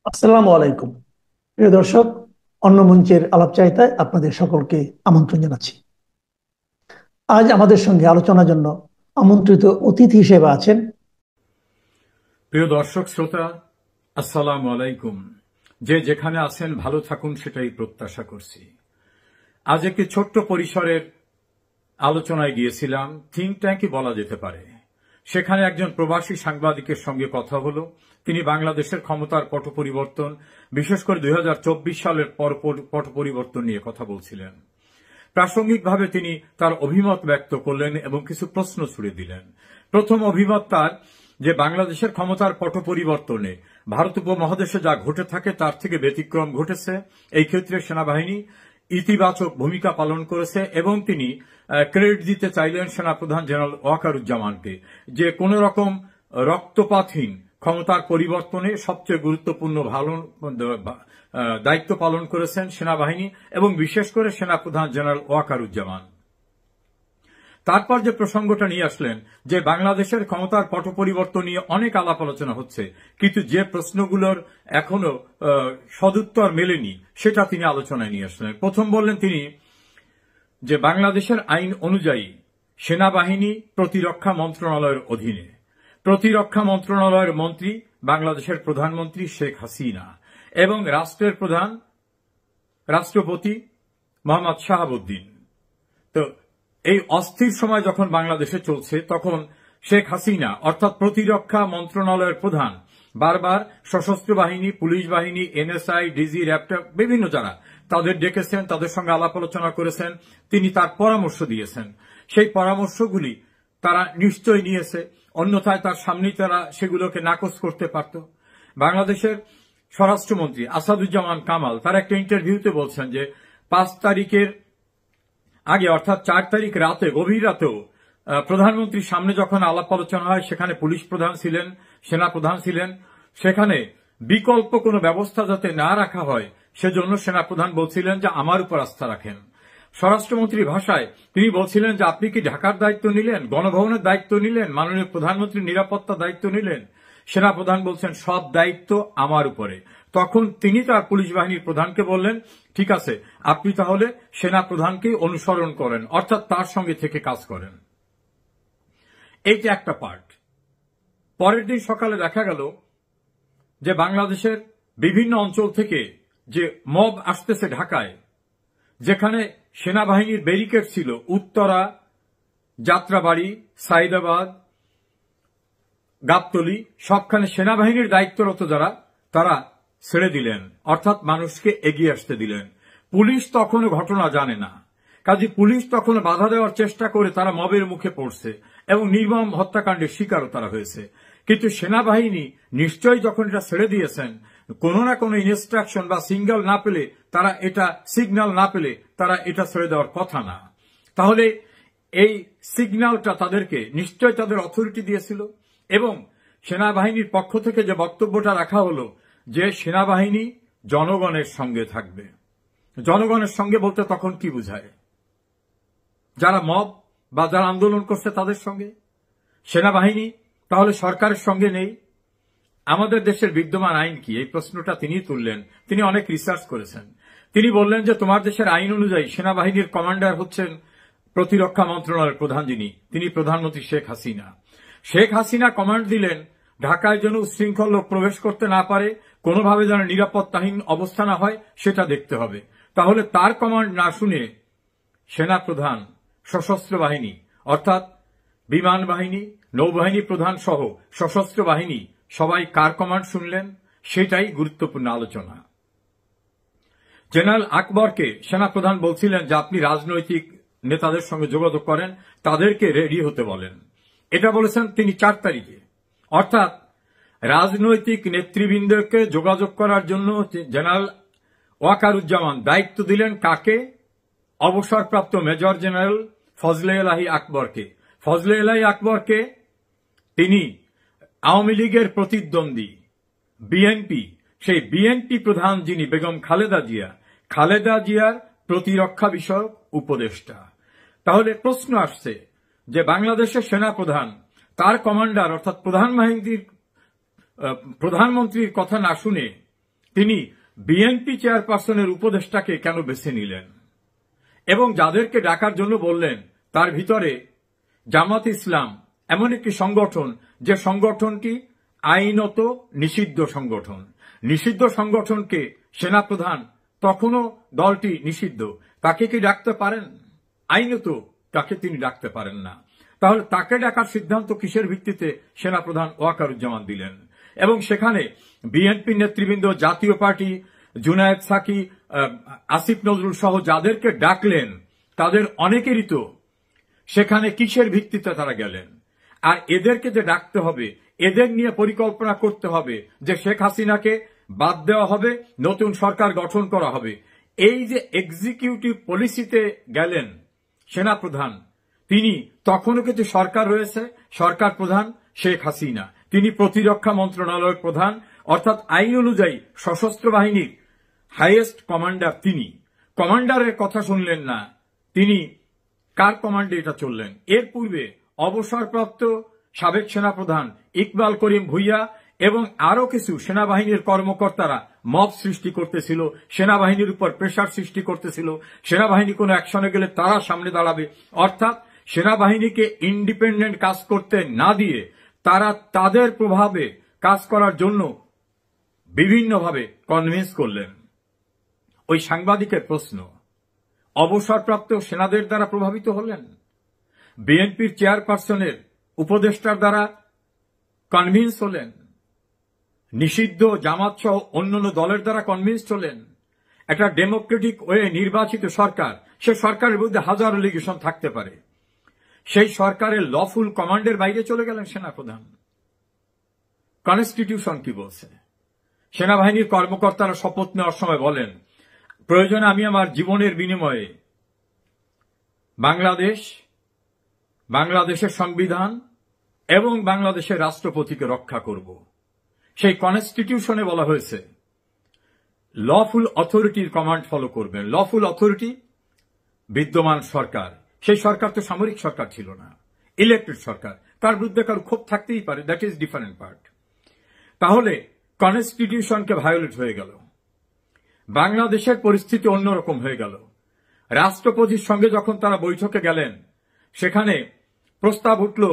আসসালামু আলাইকুম। প্রিয় দর্শক, অন্য মঞ্চের আলাপচারিতায় আপনাদের সকলকে আমন্ত্রণ জানাচ্ছি। আজ আমাদের সঙ্গে আলোচনার জন্য আমন্ত্রিত অতিথি হিসেবে আছেন প্রিয় দর্শক শ্রোতা, আসসালামু আলাইকুম। যে যেখানে আছেন ভালো থাকুন সেটাই প্রত্যাশা করছি। আজ একটি ছোট্ট পরিসরের আলোচনায় গিয়েছিলাম, থিঙ্ক ট্যাঙ্কই বলা যেতে পারে। সেখানে একজন প্রবাসী সাংবাদিকের সঙ্গে কথা হলো। তিনি বাংলাদেশের ক্ষমতার পট পরিবর্তন, বিশেষ করে 2024 সালের পট পরিবর্তন নিয়ে কথা বলছিলেন। প্রাসঙ্গিকভাবে তিনি তার অভিমত ব্যক্ত করলেন এবং কিছু প্রশ্ন ছুড়ে দিলেন। প্রথম অভিমত তার যে বাংলাদেশের ক্ষমতার পট পরিবর্তনে ভারত উপমহাদেশে যা ঘটে থাকে তার থেকে ব্যতিক্রম ঘটেছে। এই ক্ষেত্রে সেনাবাহিনী ইতিবাচক ভূমিকা পালন করেছে এবং তিনি ক্রেডিট দিতে চাইলেন সেনাপ্রধান জেনারেল ওয়াকারুজ্জামানকে, যে কোন রকম রক্তপাতহীন ক্ষমতার পরিবর্তনে সবচেয়ে গুরুত্বপূর্ণ দায়িত্ব পালন করেছেন সেনাবাহিনী এবং বিশেষ করে সেনাপ্রধান জেনারেল ওয়াকারুজ্জামান। তারপর যে প্রসঙ্গটা নিয়ে আসলেন যে বাংলাদেশের ক্ষমতার পট পরিবর্তন নিয়ে অনেক আলাপ আলোচনা হচ্ছে, কিন্তু যে প্রশ্নগুলোর এখনো সদুত্তর মেলেনি সেটা তিনি আলোচনায় নিয়ে আসলেন। প্রথম বললেন তিনি যে বাংলাদেশের আইন অনুযায়ী সেনাবাহিনী প্রতিরক্ষা মন্ত্রণালয়ের অধীনে। প্রতিরক্ষা মন্ত্রণালয়ের মন্ত্রী বাংলাদেশের প্রধানমন্ত্রী শেখ হাসিনা এবং রাষ্ট্রের প্রধান রাষ্ট্রপতি মোহাম্মদ শাহাবুদ্দিন। তো এই অস্থির সময় যখন বাংলাদেশে চলছে তখন শেখ হাসিনা অর্থাৎ প্রতিরক্ষা মন্ত্রণালয়ের প্রধান বারবার সশস্ত্র বাহিনী, পুলিশ বাহিনী, এনএসআই, ডিজি, র্যাব বিভিন্ন যারা তাদের ডেকেছেন, তাদের সঙ্গে আলাপ আলোচনা করেছেন, তিনি তার পরামর্শ দিয়েছেন। সেই পরামর্শগুলি তারা নিশ্চয় নিয়েছে, অন্যথায় তার সামনেই তারা সেগুলোকে নাকচ করতে পারত। বাংলাদেশের স্বরাষ্ট্রমন্ত্রী আসাদুজ্জামান কামাল তার একটা ইন্টারভিউতে বলছেন যে 5 তারিখের আগে অর্থাৎ 4 তারিখ রাতে, গভীর রাতেও প্রধানমন্ত্রীর সামনে যখন আলাপ আলোচনা হয় সেখানে পুলিশ প্রধান ছিলেন, সেনা প্রধান ছিলেন, সেখানে বিকল্প কোনো ব্যবস্থা যাতে না রাখা হয় সেজন্য সেনা প্রধান বলছিলেন যে আমার উপর আস্থা রাখেন। স্বরাষ্ট্রমন্ত্রীর ভাষায় তিনি বলছিলেন যে আপনি কি ঢাকার দায়িত্ব নিলেন, গণভবনের দায়িত্ব নিলেন, মাননীয় প্রধানমন্ত্রীর নিরাপত্তার দায়িত্ব নিলেন? সেনা প্রধান বলছেন সব দায়িত্ব আমার উপরে। তখন তিনি তার পুলিশ বাহিনীর প্রধানকে বললেন, ঠিক আছে, আপনি তাহলে সেনা প্রধানকে অনুসরণ করেন, অর্থাৎ তার সঙ্গে থেকে কাজ করেন। এই যে একটা পার্ট। পরের দিন সকালে দেখা গেল যে বাংলাদেশের বিভিন্ন অঞ্চল থেকে যে মব আসতেছে ঢাকায়, যেখানে সেনাবাহিনীর ব্যারিকেড ছিল উত্তরা, যাত্রাবাড়ি, সাইদাবাদ, গাবতলী, সবখানে সেনাবাহিনীর দায়িত্বরত যারা তারা ছেড়ে দিলেন, অর্থাৎ মানুষকে এগিয়ে আসতে দিলেন। পুলিশ তখনও ঘটনা জানে না, কাজে পুলিশ তখনও বাধা দেওয়ার চেষ্টা করে তারা মবের মুখে পড়ছে এবং নির্মম হত্যাকাণ্ডের শিকারও তারা হয়েছে। কিন্তু সেনাবাহিনী নিশ্চয়ই যখন এটা ছেড়ে দিয়েছেন, কোনো না কোনো ইনস্ট্রাকশন বা সিগন্যাল না পেলে তারা এটা ছেড়ে দেওয়ার কথা না। তাহলে এই সিগন্যালটা তাদেরকে নিশ্চয় তাদের অথরিটি দিয়েছিল এবং সেনাবাহিনীর পক্ষ থেকে যে বক্তব্যটা রাখা হলো যে সেনাবাহিনী জনগণের সঙ্গে থাকবে। জনগণের সঙ্গে বলতে তখন কি বুঝায়? যারা মব বা যারা আন্দোলন করছে তাদের সঙ্গে? সেনাবাহিনী তাহলে সরকারের সঙ্গে নেই? আমাদের দেশের বিদ্যমান আইন কি, এই প্রশ্নটা তিনি তুললেন। তিনি অনেক রিসার্চ করেছেন। তিনি বললেন যে তোমার দেশের আইন অনুযায়ী সেনাবাহিনীর কমান্ডার হচ্ছেন প্রতিরক্ষা মন্ত্রণালয়ের প্রধান, তিনি প্রধানমন্ত্রী শেখ হাসিনা। শেখ হাসিনা কমান্ড দিলেন ঢাকায় যেন উচ্ছৃঙ্খল লোক প্রবেশ করতে না পারে, কোনোভাবে যেন নিরাপত্তাহীন অবস্থা না হয় সেটা দেখতে হবে। তাহলে তার কমান্ড না শুনে সেনা প্রধান, সশস্ত্র বাহিনী অর্থাৎ বিমান বাহিনী, নৌবাহিনী প্রধান সহ সশস্ত্র বাহিনী সবাই কার কমান্ড শুনলেন? সেটাই গুরুত্বপূর্ণ আলোচনা। জেনারেল আকবরকে সেনাপ্রধান বলছিলেন যে আপনি রাজনৈতিক নেতাদের সঙ্গে যোগাযোগ করেন, তাদেরকে রেডি হতে বলেন। এটা বলেছেন তিনি 4 তারিখে। অর্থাৎ রাজনৈতিক নেতৃবৃন্দকে যোগাযোগ করার জন্য জেনারেল ওয়াকারুজ্জামান দায়িত্ব দিলেন কাকে? অবসরপ্রাপ্ত মেজর জেনারেল ফজলে এলাহি আকবরকে। ফজলে এলাহি আকবরকে তিনি আওয়ামী লীগের প্রতিদ্বন্দ্বী বিএনপি, সেই বিএনপি প্রধান যিনি বেগম খালেদা জিয়ার প্রতিরক্ষা বিষয়ক উপদেষ্টা। তাহলে প্রশ্ন আসছে যে বাংলাদেশের সেনা প্রধান তার কমান্ডার অর্থাৎ প্রধানমন্ত্রীর কথা না শুনে তিনি বিএনপি চেয়ারপারসনের উপদেষ্টাকে কেন বেছে নিলেন এবং যাদেরকে ডাকার জন্য বললেন তার ভিতরে জামাত ইসলাম এমন একটি সংগঠন যে সংগঠনটি আইনত নিষিদ্ধ সংগঠন। নিষিদ্ধ সংগঠনকে সেনাপ্রধান, তখনও দলটি নিষিদ্ধ, তাকে কি ডাকতে পারেন? আইনত তাকে তিনি ডাকতে পারেন না। তাহলে তাকে ডাকার সিদ্ধান্ত কিসের ভিত্তিতে সেনাপ্রধান ওয়াকারুজ্জামান দিলেন? এবং সেখানে বিএনপি নেতৃবৃন্দ, জাতীয় পার্টি, জুনায়েদ সাকি, আসিফ নজরুল সহ যাদেরকে ডাকলেন তাদের অনেকেরই তো সেখানে কিসের ভিত্তিতে তারা গেলেন? আর এদেরকে যে ডাকতে হবে, এদের নিয়ে পরিকল্পনা করতে হবে যে শেখ হাসিনাকে বাদ দেওয়া হবে, নতুন সরকার গঠন করা হবে। এই যে এক্সিকিউটিভ পলিসিতে গেলেন সেনাপ্রধান, তিনি তখনও কিন্তু সরকার রয়েছে, সরকার প্রধান শেখ হাসিনা, তিনি প্রতিরক্ষা মন্ত্রণালয়ের প্রধান, অর্থাৎ আইন অনুযায়ী সশস্ত্র বাহিনীর হাইয়েস্ট কমান্ডার তিনি। কমান্ডারের কথা শুনলেন না, তিনি কার কমান্ডে এটা চললেন? এর পূর্বে অবসরপ্রাপ্ত সাবেক সেনাপ্রধান ইকবাল করিম ভুইয়া এবং আরো কিছু সেনাবাহিনীর কর্মকর্তারা মব সৃষ্টি করতেছিল, সেনাবাহিনীর উপর প্রেসার সৃষ্টি করতেছিল, সেনাবাহিনী কোনো অ্যাকশনে গেলে তারা সামনে দাঁড়াবে, অর্থাৎ সেনাবাহিনীকে ইন্ডিপেন্ডেন্ট কাজ করতে না দিয়ে তারা তাদের প্রভাবে কাজ করার জন্য বিভিন্নভাবে কনভিন্স করলেন। ওই সাংবাদিকের প্রশ্ন, অবসরপ্রাপ্ত সেনাদের দ্বারা প্রভাবিত হলেন, বিএনপির চেয়ারপারসনের উপদেষ্টার দ্বারা কনভিন্স হলেন, নিষিদ্ধ জামাত সহ অন্যান্য দলের দ্বারা কনভিন্স হলেন। একটা ডেমোক্রেটিক ওয়ে নির্বাচিত সরকার, সে সরকারের বিরুদ্ধে হাজার এলিগেশন থাকতে পারে, সেই সরকারের লফুল কমান্ডের বাইরে চলে গেলেন সেনাপ্রধান। কনস্টিটিউশন কি বলছে? সেনাবাহিনীর কর্মকর্তারা শপথ নেওয়ার সময় বলেন, প্রয়োজনে আমি আমার জীবনের বিনিময়ে বাংলাদেশের সংবিধান এবং বাংলাদেশের রাষ্ট্রপতিকে রক্ষা করব। সেই কনস্টিটিউশনে বলা হয়েছে লফুল অথরিটির কমান্ড ফলো করবেন। লফুল অথরিটি বিদ্যমান সরকার, সেই সরকার তো সামরিক সরকার ছিল না, ইলেক্টেড সরকার, তার বিরুদ্ধে কারো ক্ষোভ থাকতেই পারে, দ্যাট ইজ ডিফারেন্ট পার্ট। তাহলে কনস্টিটিউশনকে ভায়োলেট হয়ে গেল, বাংলাদেশের পরিস্থিতি অন্যরকম হয়ে গেল। রাষ্ট্রপতির সঙ্গে যখন তারা বৈঠকে গেলেন, সেখানে প্রস্তাব উঠল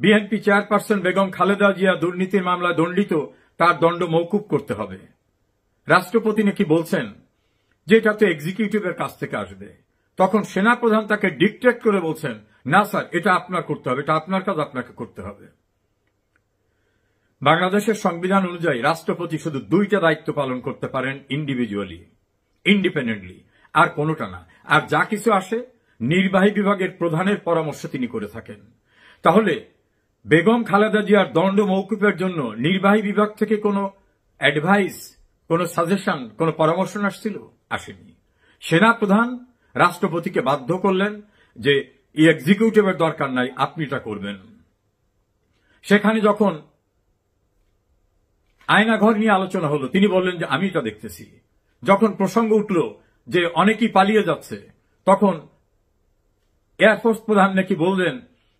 বিএনপি চেয়ারপারসন বেগম খালেদা জিয়া দুর্নীতির মামলায় দণ্ডিত, তার দণ্ড মওকুফ করতে হবে। রাষ্ট্রপতি নাকি বলছেন যে এটা তো এক্সিকিউটিভের কাছ থেকে আসবে। তখন সেনাপ্রধান তাকে ডিকটেট করে বলছেন, না স্যার, এটা আপনার করতে হবে, এটা আপনার কাজ, আপনাকে করতে হবে। বাংলাদেশের সংবিধান অনুযায়ী রাষ্ট্রপতি শুধু দুইটা দায়িত্ব পালন করতে পারেন ইন্ডিভিজুয়ালি, ইন্ডিপেন্ডেন্টলি, আর কোনোটা না। আর যা কিছু আসে নির্বাহী বিভাগের প্রধানের পরামর্শ তিনি করে থাকেন। তাহলে বেগম খালেদা জিয়ার দণ্ড মওকুফের জন্য নির্বাহী বিভাগ থেকে কোনো অ্যাডভাইস, কোনো সাজেশন, কোনো পরামর্শ আসছিল? আসেনি। সেনাপ্রধান রাষ্ট্রপতিকে বাধ্য করলেন যে এই এক্সিকিউটিভের দরকার নাই, আপনি এটা করবেন। সেখানে যখন আয়নাঘর নিয়ে আলোচনা হলো, তিনি বললেন যে আমি এটা দেখতেছি। যখন প্রসঙ্গ উঠল যে অনেকেই পালিয়ে যাচ্ছে, তখন এয়ারফোর্স প্রধান নাকি বললেন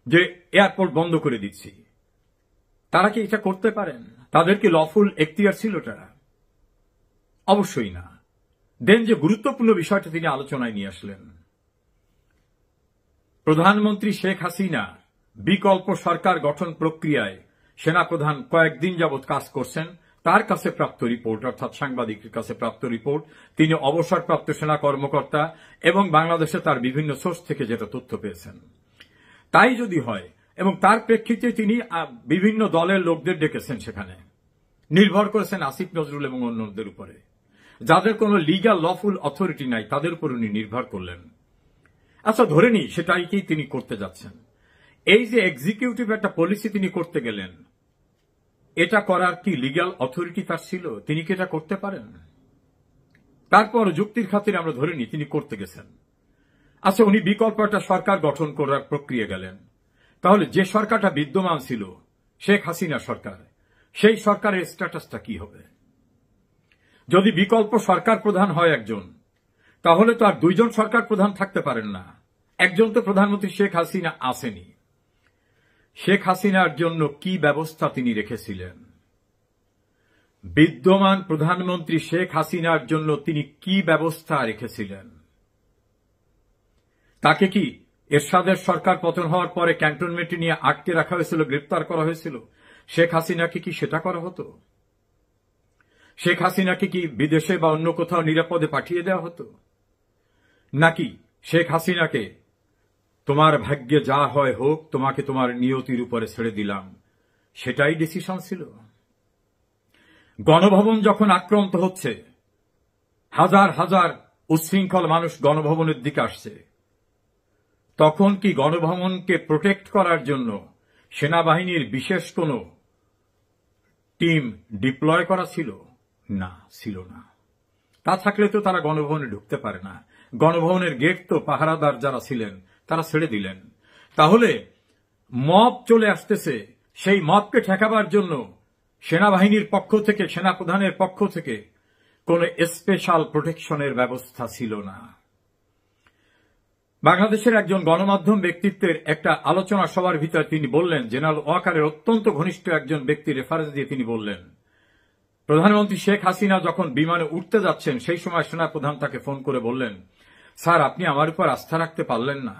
যে এয়ারপোর্ট বন্ধ করে দিচ্ছি। তারা কি এটা করতে পারেন? তাদের কি লফুল এখতিয়ার ছিল তারা? অবশ্যই না। দেন যে গুরুত্বপূর্ণ বিষয়টা তিনি আলোচনায় নিয়ে আসলেন, প্রধানমন্ত্রী শেখ হাসিনা বিকল্প সরকার গঠন প্রক্রিয়ায় সেনাপ্রধান কয়েকদিন যাবৎ কাজ করছেন। তার কাছে প্রাপ্ত রিপোর্ট, অর্থাৎ সাংবাদিকের কাছে প্রাপ্ত রিপোর্ট, তিনি অবসরপ্রাপ্ত সেনা কর্মকর্তা এবং বাংলাদেশে তার বিভিন্ন সোর্স থেকে যেটা তথ্য পেয়েছেন, তাই যদি হয়, এবং তার প্রেক্ষিতে তিনি বিভিন্ন দলের লোকদের ডেকেছেন, সেখানে নির্ভর করেছেন আসিফ নজরুল এবং অন্যদের উপরে, যাদের কোনো লিগ্যাল লফুল অথরিটি নাই, তাদের উপর উনি নির্ভর করলেন। আচ্ছা, ধরে নিই সেটাইকেই তিনি করতে যাচ্ছেন। এই যে এক্সিকিউটিভ একটা পলিসি তিনি করতে গেলেন, এটা করার কি লিগ্যাল অথরিটি তার ছিল? তিনি কি এটা করতে পারেন? তারপর যুক্তির খাতিরে আমরা ধরে নিই তিনি করতে গেছেন। আচ্ছা, উনি বিকল্প একটা সরকার গঠন করার প্রক্রিয়া গেলেন, তাহলে যে সরকারটা বিদ্যমান ছিল শেখ হাসিনা সরকার, সেই সরকারের স্ট্যাটাসটা কি হবে? যদি বিকল্প সরকার প্রধান হয় একজন, তাহলে তো আর দুইজন সরকার প্রধান থাকতে পারেন না। একজন তো প্রধানমন্ত্রী শেখ হাসিনা আসেনি। শেখ হাসিনার জন্য কি ব্যবস্থা তিনি রেখেছিলেন? বিদ্যমান প্রধানমন্ত্রী শেখ হাসিনার জন্য তিনি কি ব্যবস্থা রেখেছিলেন? তাকে কি এরশাদের সরকার পতন হওয়ার পরে ক্যান্টনমেন্টে নিয়ে আটকে রাখা হয়েছিল, গ্রেপ্তার করা হয়েছিল? শেখ হাসিনাকে কি সেটা করা হতো? শেখ হাসিনাকে কি বিদেশে বা অন্য কোথাও নিরাপদে পাঠিয়ে দেওয়া হতো? নাকি শেখ হাসিনাকে তোমার ভাগ্যে যা হয় হোক, তোমাকে তোমার নিয়তির উপরে ছেড়ে দিলাম, সেটাই ডিসিশন ছিল? গণভবন যখন আক্রান্ত হচ্ছে, হাজার হাজার উচ্ছৃঙ্খল মানুষ গণভবনের দিকে আসছে, তখন কি গণভবনকে প্রোটেক্ট করার জন্য সেনাবাহিনীর বিশেষ কোনো টিম ডিপ্লয় করা ছিল? না, ছিল না। তা থাকলে তো তারা গণভবনে ঢুকতে পারে না। গণভবনের গেট তো পাহারাদার যারা ছিলেন তারা ছেড়ে দিলেন। তাহলে মব চলে আসতেছে, সেই মবকে ঠেকাবার জন্য সেনাবাহিনীর পক্ষ থেকে, সেনাপ্রধানের পক্ষ থেকে কোনো স্পেশাল প্রোটেকশনের ব্যবস্থা ছিল না। বাংলাদেশের একজন গণমাধ্যম ব্যক্তিত্বের একটা আলোচনা সভার ভিতরে তিনি বললেন, জেনারেল ওয়াকারের অত্যন্ত ঘনিষ্ঠ একজন ব্যক্তির রেফারেন্স দিয়ে তিনি বললেন, প্রধানমন্ত্রী শেখ হাসিনা যখন বিমানে উঠতে যাচ্ছেন, সেই সময় সেনাপ্রধান তাকে ফোন করে বললেন, স্যার, আপনি আমার উপর আস্থা রাখতে পারলেন না,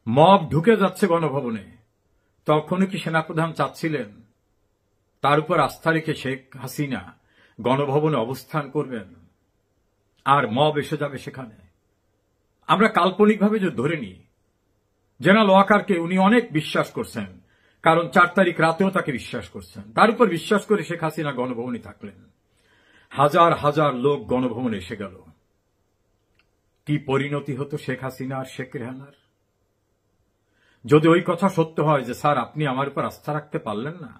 মব ঢুকে যাচ্ছে গণভবনে। তখনও কি সেনাপ্রধান চাচ্ছিলেন তার উপর আস্থা রেখে শেখ হাসিনা গণভবনে অবস্থান করবেন আর মব এসে যাবে সেখানে? আমরা কাল্পনিকভাবে যে ধরে নিই, জেনারেল ওয়াকারকে উনি অনেক বিশ্বাস করছেন, কারণ 4 তারিখ রাতেও তাকে বিশ্বাস করছেন। তার উপর বিশ্বাস করে শেখ হাসিনা গণভবনে থাকলেন। হাজার হাজার লোক গণভবনে এসে গেল। কি পরিণতি হতো শেখ হাসিনা আর শেখ রেহানার? যদি ওই কথা সত্য হয় যে স্যার আপনি আমার উপর আস্থা রাখতে পারলেন না,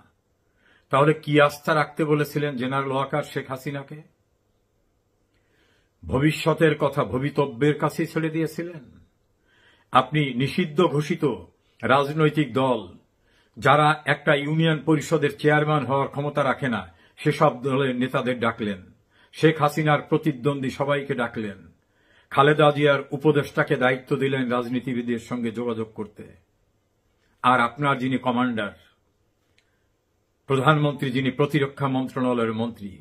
তাহলে কি আস্থা রাখতে বলেছিলেন জেনারেল ওয়াকার শেখ হাসিনাকে? ভবিষ্যতের কথা ভবিতব্যের কাছে ছেড়ে দিয়েছিলেন। আপনি নিষিদ্ধ ঘোষিত রাজনৈতিক দল যারা একটা ইউনিয়ন পরিষদের চেয়ারম্যান হওয়ার ক্ষমতা রাখে না, সেসব দলের নেতাদের ডাকলেন। শেখ হাসিনার প্রতিদ্বন্দ্বী সবাইকে ডাকলেন। খালেদা জিয়ার উপদেষ্টাকে দায়িত্ব দিলেন রাজনীতিবিদদের সঙ্গে যোগাযোগ করতে। আর আপনার যিনি কমান্ডার, প্রধানমন্ত্রী যিনি প্রতিরক্ষা মন্ত্রণালয়ের মন্ত্রী,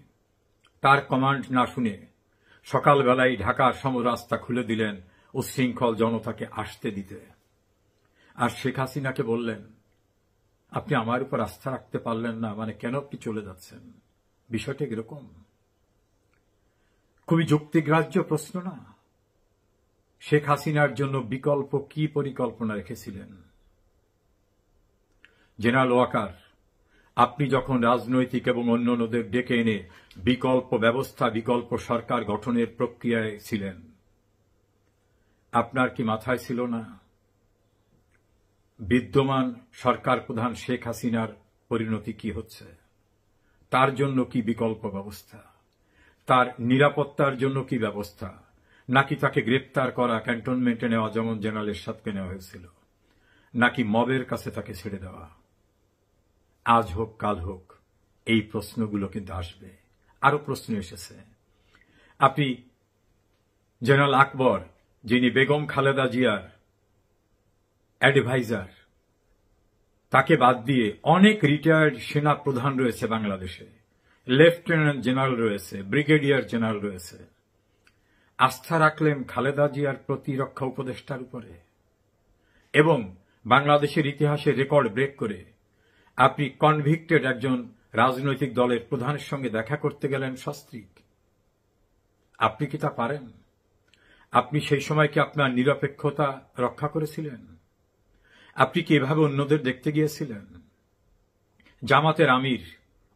তার কমান্ড না শুনে সকালবেলায় ঢাকার রাস্তা খুলে দিলেন উচ্ছৃঙ্খল জনতাকে আসতে দিতে। আর শেখ হাসিনাকে বললেন, আপনি আমার উপর আস্থা রাখতে পারলেন না, মানে কেন আপনি চলে যাচ্ছেন? বিষয়টা এরকম। খুবই যুক্তিগ্রাহ্য প্রশ্ন না? শেখ হাসিনার জন্য বিকল্প কি পরিকল্পনা রেখেছিলেন? জেনারেল ওয়াকার, আপনি যখন রাজনৈতিক এবং অন্যান্যদের ডেকে এনে বিকল্প ব্যবস্থা, বিকল্প সরকার গঠনের প্রক্রিয়ায় ছিলেন, আপনার কি মাথায় ছিল না বিদ্যমান সরকার প্রধান শেখ হাসিনার পরিণতি কি হচ্ছে? তার জন্য কি বিকল্প ব্যবস্থা? তার নিরাপত্তার জন্য কি ব্যবস্থা? নাকি তাকে গ্রেপ্তার করা, ক্যান্টনমেন্টে নেওয়া, যেমন জেনারেল এরশাদকে নেওয়া হয়েছিল, নাকি মবের কাছে তাকে ছেড়ে দেওয়া? আজ হোক কাল হোক এই প্রশ্নগুলো কিন্তু আসবে। আরো প্রশ্ন এসেছে। আপনি জেনারেল আকবর, যিনি বেগম খালেদা জিয়ার অ্যাডভাইজার, তাকে বাদ দিয়ে অনেক রিটায়ার্ড সেনা প্রধান রয়েছে বাংলাদেশে, লেফটেন্যান্ট জেনারেল রয়েছে, ব্রিগেডিয়ার জেনারেল রয়েছে। আস্থা রাখলেন খালেদা জিয়ার প্রতিরক্ষা উপদেষ্টার উপরে, এবং বাংলাদেশের ইতিহাসে রেকর্ড ব্রেক করে আপনি কনভিক্টেড একজন রাজনৈতিক দলের প্রধানের সঙ্গে দেখা করতে গেলেন সস্ত্রীক। আপনি কি তা পারেন? আপনি সেই সময় কি আপনার নিরপেক্ষতা রক্ষা করেছিলেন? আপনি কি এভাবে অন্যদের দেখতে গিয়েছিলেন? জামাতের আমির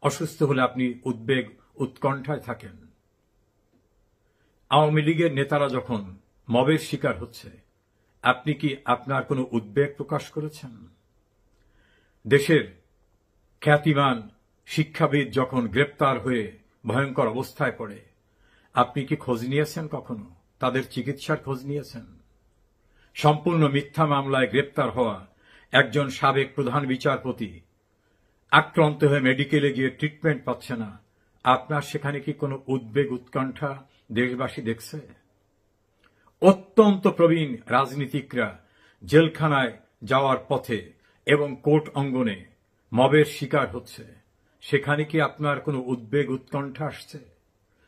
অসুস্থ হলে আপনি উদ্বেগ, উৎকণ্ঠায় থাকেন। আওয়ামী লীগের নেতারা যখন মবের শিকার হচ্ছে, আপনি কি আপনার কোনো উদ্বেগ প্রকাশ করেছেন? দেশের খ্যাতিমান শিক্ষাবিদ যখন গ্রেপ্তার হয়ে ভয়ঙ্কর অবস্থায় পড়ে, আপনি কি খোঁজ নিয়েছেন? কখনো তাদের চিকিৎসার খোঁজ নিয়েছেন? সম্পূর্ণ মিথ্যা মামলায় গ্রেপ্তার হওয়া একজন সাবেক প্রধান বিচারপতি আক্রান্ত হয়ে মেডিকেলে গিয়ে ট্রিটমেন্ট পাচ্ছে না, আপনার সেখানে কি কোনো উদ্বেগ, উৎকণ্ঠা দেশবাসী দেখছে? অত্যন্ত প্রবীণ রাজনীতিকরা জেলখানায় যাওয়ার পথে এবং কোর্ট অঙ্গনে মবের শিকার হচ্ছে, সেখানে কি আপনার কোনো উদ্বেগ উৎকণ্ঠা আসছে,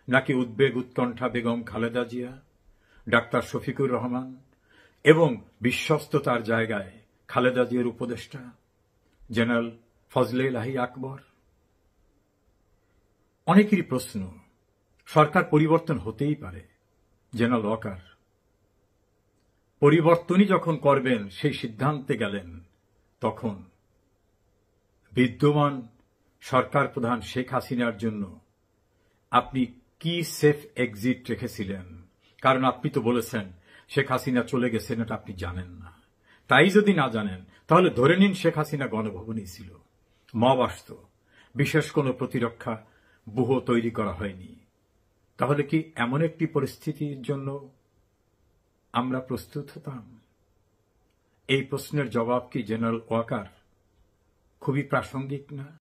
নাকি উদ্বেগ উৎকণ্ঠা বেগম খালেদা জিয়া, ডাক্তার শফিকুর রহমান এবং বিশ্বস্ততার জায়গায় খালেদা জিয়ার উপদেষ্টা জেনারেল ফজলে ইলাহি আকবর? অনেকেরই প্রশ্ন, সরকার পরিবর্তন হতেই পারে। জেনারেল ওয়াকার পরিবর্তনই যখন করবেন সেই সিদ্ধান্তে গেলেন, তখন বিদ্যমান সরকার প্রধান শেখ হাসিনার জন্য আপনি কি সেফ এক্সিট রেখেছিলেন? কারণ আপনি তো বলেছেন শেখ হাসিনা চলে গেছেন, এটা আপনি জানেন না। তাই যদি না জানেন তাহলে ধরে নিন শেখ হাসিনা গণভবনেই ছিল, মব আসত, বিশেষ কোনো প্রতিরক্ষা ব্যূহ তৈরি করা হয়নি। তাহলে কি এমন একটি পরিস্থিতির জন্য আমরা প্রস্তুত হতাম? এই প্রশ্নের জবাব কি জেনারেল ওয়াকার খুবই প্রাসঙ্গিক না?